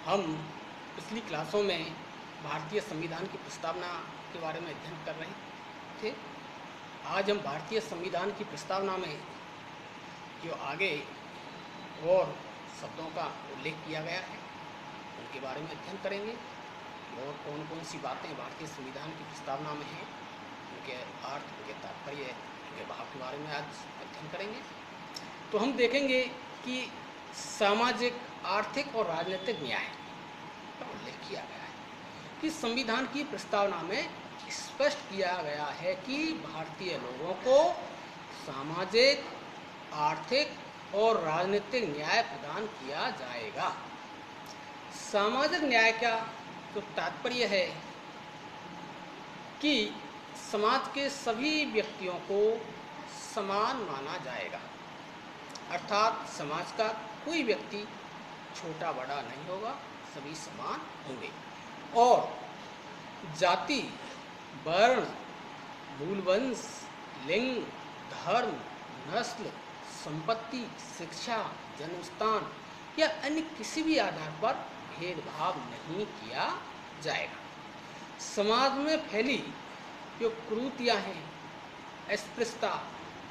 हम पिछली क्लासों में भारतीय संविधान की प्रस्तावना के बारे में अध्ययन कर रहे थे। आज हम भारतीय संविधान की प्रस्तावना में जो आगे और शब्दों का उल्लेख किया गया है उनके बारे में अध्ययन करेंगे और कौन कौन सी बातें भारतीय संविधान की प्रस्तावना में हैं, उनके अर्थ, उनके तात्पर्य, उनके भाव के बारे में आज अध्ययन करेंगे। तो हम देखेंगे कि सामाजिक, आर्थिक और राजनीतिक न्याय का उल्लेख किया गया है कि संविधान की प्रस्तावना में स्पष्ट किया गया है कि भारतीय लोगों को सामाजिक, आर्थिक और राजनीतिक न्याय प्रदान किया जाएगा। सामाजिक न्याय का तो तात्पर्य है कि समाज के सभी व्यक्तियों को समान माना जाएगा, अर्थात समाज का कोई व्यक्ति छोटा बड़ा नहीं होगा, सभी समान होंगे और जाति, वर्ण, मूल वंश, लिंग, धर्म, नस्ल, संपत्ति, शिक्षा, जन्मस्थान या अन्य किसी भी आधार पर भेदभाव नहीं किया जाएगा। समाज में फैली जो कुरीतियां हैं, अस्पृश्यता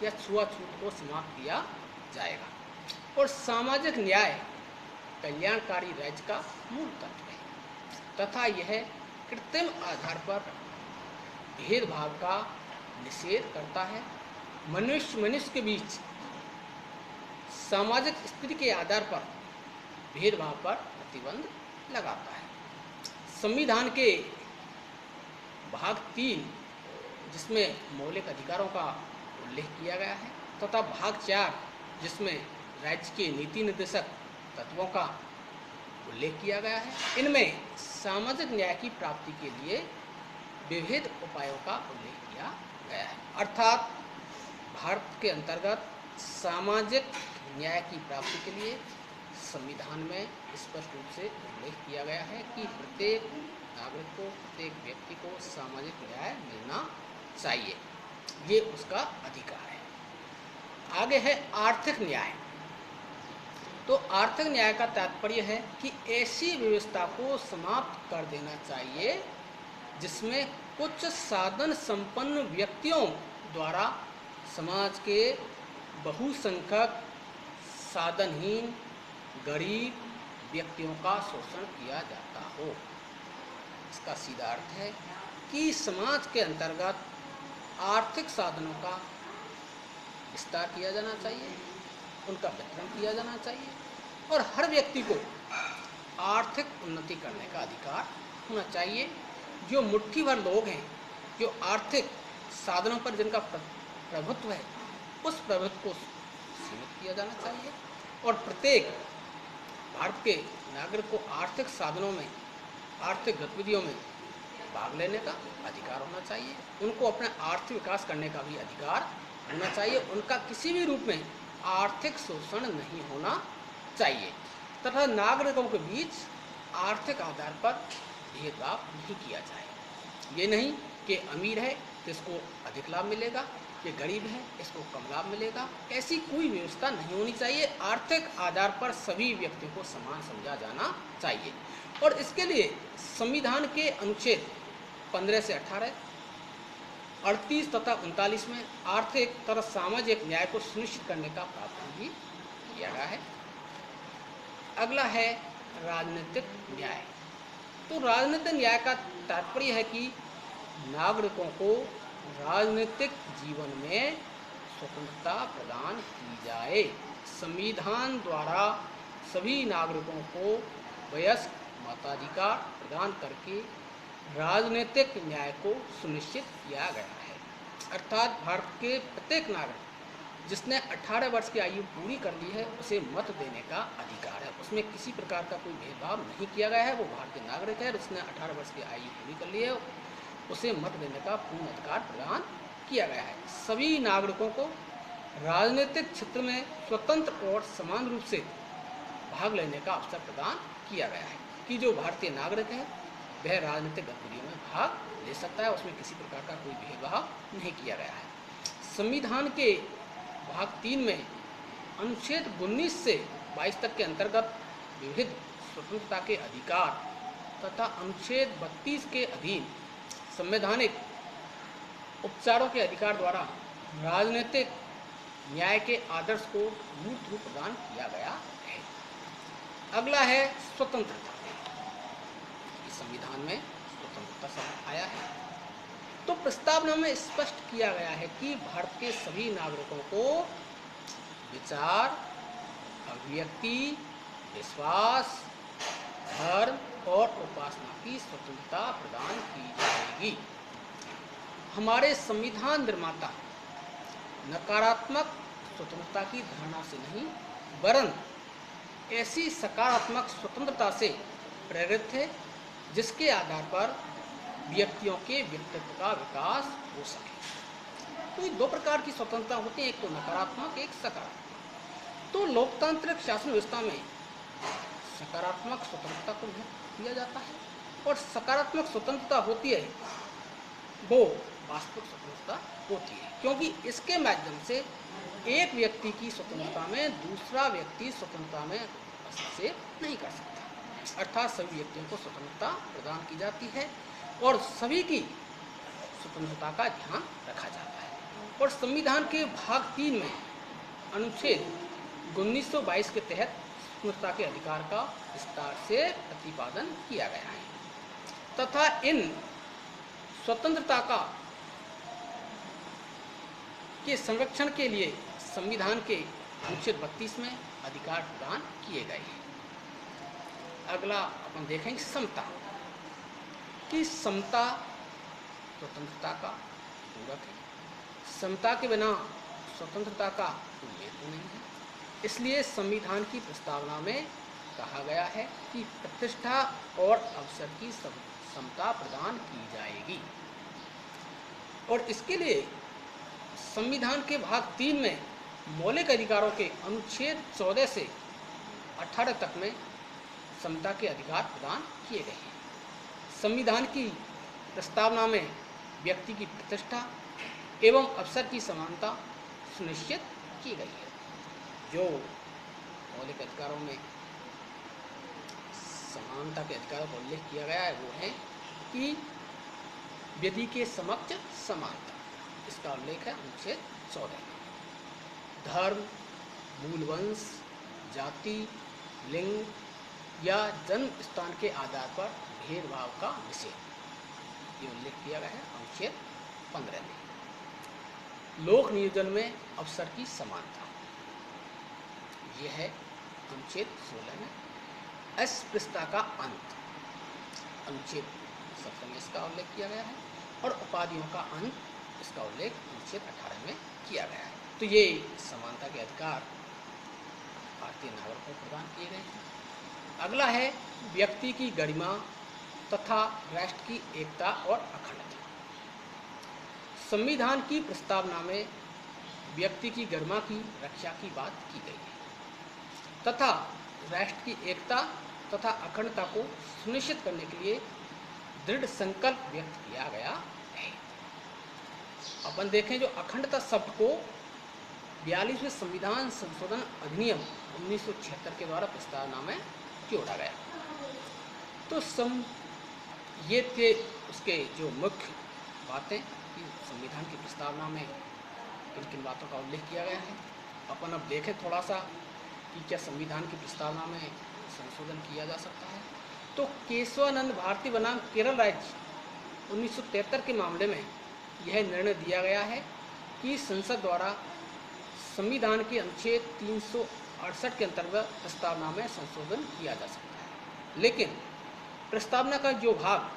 या छुआछूत को समाप्त किया जाएगा और सामाजिक न्याय कल्याणकारी राज्य का मूल तत्व है तथा यह कृत्रिम आधार पर भेदभाव का निषेध करता है। मनुष्य के बीच सामाजिक स्थिति के आधार पर भेदभाव पर प्रतिबंध लगाता है। संविधान के भाग 3 जिसमें मौलिक अधिकारों का उल्लेख किया गया है तथा भाग 4 जिसमें राज्य के नीति निर्देशक तत्वों का उल्लेख किया गया है, इनमें सामाजिक न्याय की प्राप्ति के लिए विविध उपायों का उल्लेख किया गया है। अर्थात भारत के अंतर्गत सामाजिक न्याय की प्राप्ति के लिए संविधान में स्पष्ट रूप से उल्लेख किया गया है कि प्रत्येक नागरिक को, प्रत्येक व्यक्ति को सामाजिक न्याय मिलना चाहिए, ये उसका अधिकार है। आगे है आर्थिक न्याय। तो आर्थिक न्याय का तात्पर्य है कि ऐसी व्यवस्था को समाप्त कर देना चाहिए जिसमें कुछ साधन संपन्न व्यक्तियों द्वारा समाज के बहुसंख्यक साधनहीन गरीब व्यक्तियों का शोषण किया जाता हो। इसका सीधा अर्थ है कि समाज के अंतर्गत आर्थिक साधनों का विस्तार किया जाना चाहिए, उनका वितरण किया जाना चाहिए और हर व्यक्ति को आर्थिक उन्नति करने का अधिकार होना चाहिए। जो मुट्ठी भर लोग हैं, जो आर्थिक साधनों पर जिनका प्रभुत्व है, उस प्रभुत्व को सीमित किया जाना चाहिए और प्रत्येक भारत के नागरिक को आर्थिक साधनों में, आर्थिक गतिविधियों में भाग लेने का अधिकार होना चाहिए। उनको अपना आर्थिक विकास करने का भी अधिकार होना चाहिए। उनका किसी भी रूप में आर्थिक शोषण नहीं होना चाहिए तथा नागरिकों के बीच आर्थिक आधार पर भेदभाव नहीं किया जाए। ये नहीं कि अमीर है तो इसको अधिक लाभ मिलेगा, कि गरीब है इसको कम लाभ मिलेगा, ऐसी कोई व्यवस्था नहीं होनी चाहिए। आर्थिक आधार पर सभी व्यक्तियों को समान समझा जाना चाहिए और इसके लिए संविधान के अनुच्छेद 15 से 18, 38 तथा 39 में आर्थिक तथा सामाजिक न्याय को सुनिश्चित करने का प्रावधान भी किया गया है। अगला है राजनीतिक न्याय। तो राजनीतिक न्याय का तात्पर्य है कि नागरिकों को राजनीतिक जीवन में स्वतंत्रता प्रदान की जाए। संविधान द्वारा सभी नागरिकों को वयस्क मताधिकार प्रदान करके राजनीतिक न्याय को सुनिश्चित किया गया है। अर्थात भारत के प्रत्येक नागरिक जिसने 18 वर्ष की आयु पूरी कर ली है उसे मत देने का अधिकार है। उसमें किसी प्रकार का कोई भेदभाव नहीं किया गया है। वो भारतीय नागरिक है, उसने 18 वर्ष की आयु पूरी कर ली है, उसे मत देने का पूर्ण अधिकार प्रदान किया गया है। सभी नागरिकों को राजनीतिक क्षेत्र में स्वतंत्र और समान रूप से भाग लेने का अवसर प्रदान किया गया है कि जो भारतीय नागरिक है वह राजनीतिक गतिविधियों में भाग ले सकता है, उसमें किसी प्रकार का कोई भेदभाव नहीं किया गया है। संविधान के भाग 3 में अनुच्छेद 19 से 22 तक के अंतर्गत विविध स्वतंत्रता के अधिकार तथा अनुच्छेद 32 के अधीन संवैधानिक उपचारों के अधिकार द्वारा राजनीतिक न्याय के आदर्श को मूर्त रूप प्रदान किया गया है। अगला है स्वतंत्रता। इस संविधान में स्वतंत्रता शब्द आया है। तो प्रस्तावना में स्पष्ट किया गया है कि भारत के सभी नागरिकों को विचार, अभिव्यक्ति, विश्वास, धर्म और उपासना की स्वतंत्रता प्रदान की जाएगी। हमारे संविधान निर्माता नकारात्मक स्वतंत्रता की धारणा से नहीं, वरन ऐसी सकारात्मक स्वतंत्रता से प्रेरित थे जिसके आधार पर व्यक्तियों के व्यक्तित्व का विकास हो सके। तो ये दो प्रकार की स्वतंत्रता होती है, एक तो नकारात्मक, एक सकारात्मक। तो लोकतांत्रिक शासन व्यवस्था में सकारात्मक स्वतंत्रता को दिया जाता है और सकारात्मक स्वतंत्रता होती है वो वास्तविक स्वतंत्रता होती है, क्योंकि इसके माध्यम से एक व्यक्ति की स्वतंत्रता में दूसरा व्यक्ति स्वतंत्रता में हस्तक्षेप नहीं कर सकता। अर्थात सभी व्यक्तियों को स्वतंत्रता प्रदान की जाती है और सभी की स्वतंत्रता का ध्यान रखा जाता है। और संविधान के भाग 3 में अनुच्छेद 1922 के तहत स्वतंत्रता के अधिकार का विस्तार से प्रतिपादन किया गया है तथा इन स्वतंत्रता के संरक्षण के लिए संविधान के अनुच्छेद 32 में अधिकार प्रदान किए गए हैं। अगला अपन देखेंगे समता। कि समता स्वतंत्रता का पूरक है। समता के बिना स्वतंत्रता का कोई हेतु नहीं है। इसलिए संविधान की प्रस्तावना में कहा गया है कि प्रतिष्ठा और अवसर की समता प्रदान की जाएगी। और इसके लिए संविधान के भाग 3 में मौलिक अधिकारों के अनुच्छेद 14 से 18 तक में समता के अधिकार प्रदान किए गए हैं। संविधान की प्रस्तावना में व्यक्ति की प्रतिष्ठा एवं अवसर की समानता सुनिश्चित की गई है। जो मौलिक अधिकारों में समानता के अधिकारों का उल्लेख किया गया है वो है कि विधि के समक्ष समानता, इसका उल्लेख है अनुच्छेद 14 में। धर्म, मूल वंश, जाति, लिंग या जन्म स्थान के आधार पर भेदभाव का निषेध, ये उल्लेख किया गया है अनुच्छेद 15 में। लोक नियोजन में अवसर की समानता, ये है अनुच्छेद 16 में। अस्पृश्यता का अंत, अनुच्छेद 17 में इसका उल्लेख किया गया है। और उपाधियों का अंत, इसका उल्लेख अनुच्छेद 18 में किया गया है। तो ये समानता के अधिकार भारतीय नागरिकों को प्रदान किए गए हैं। अगला है व्यक्ति की गरिमा तथा राष्ट्र की एकता और अखंडता। संविधान की प्रस्तावना में व्यक्ति की गरिमा की रक्षा की बात की गई है तथा राष्ट्र की एकता तथा अखंडता को सुनिश्चित करने के लिए दृढ़ संकल्प व्यक्त किया गया है। अपन देखें जो अखंडता शब्द को 42वें संविधान संशोधन अधिनियम 1976 के द्वारा प्रस्तावना में जोड़ा गया। तो ये थे उसके जो मुख्य बातें कि संविधान की प्रस्तावना में किन किन बातों का उल्लेख किया गया है। अपन अब देखें थोड़ा सा कि क्या संविधान की प्रस्तावना में संशोधन किया जा सकता है। तो केशवानंद भारती बनाम केरल राज्य 1973 के मामले में यह निर्णय दिया गया है कि संसद द्वारा संविधान के अनुच्छेद 368 के अंतर्गत प्रस्तावना में संशोधन किया जा सकता है, लेकिन प्रस्तावना का जो भाग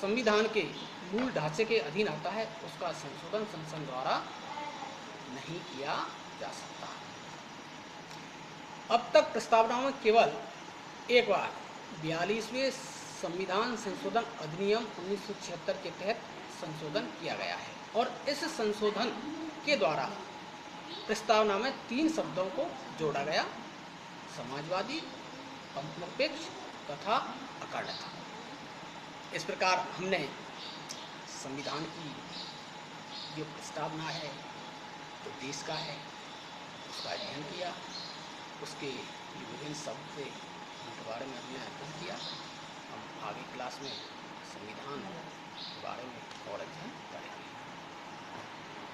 संविधान के मूल ढांचे के अधीन आता है उसका संशोधन संसद द्वारा नहीं किया जा सकता। अब तक प्रस्तावना में केवल एक बार 42वें संविधान संशोधन अधिनियम 1976 के तहत संशोधन किया गया है और इस संशोधन के द्वारा प्रस्तावना में 3 शब्दों को जोड़ा गया: समाजवादी, पंथनिरपेक्ष तथा अखंडता। इस प्रकार हमने संविधान की जो प्रस्तावना है जो देश का है उसका अध्ययन किया, उसके विभिन्न शब्द से बारे में हमने अध्ययन किया। हम आगे क्लास में संविधान के बारे में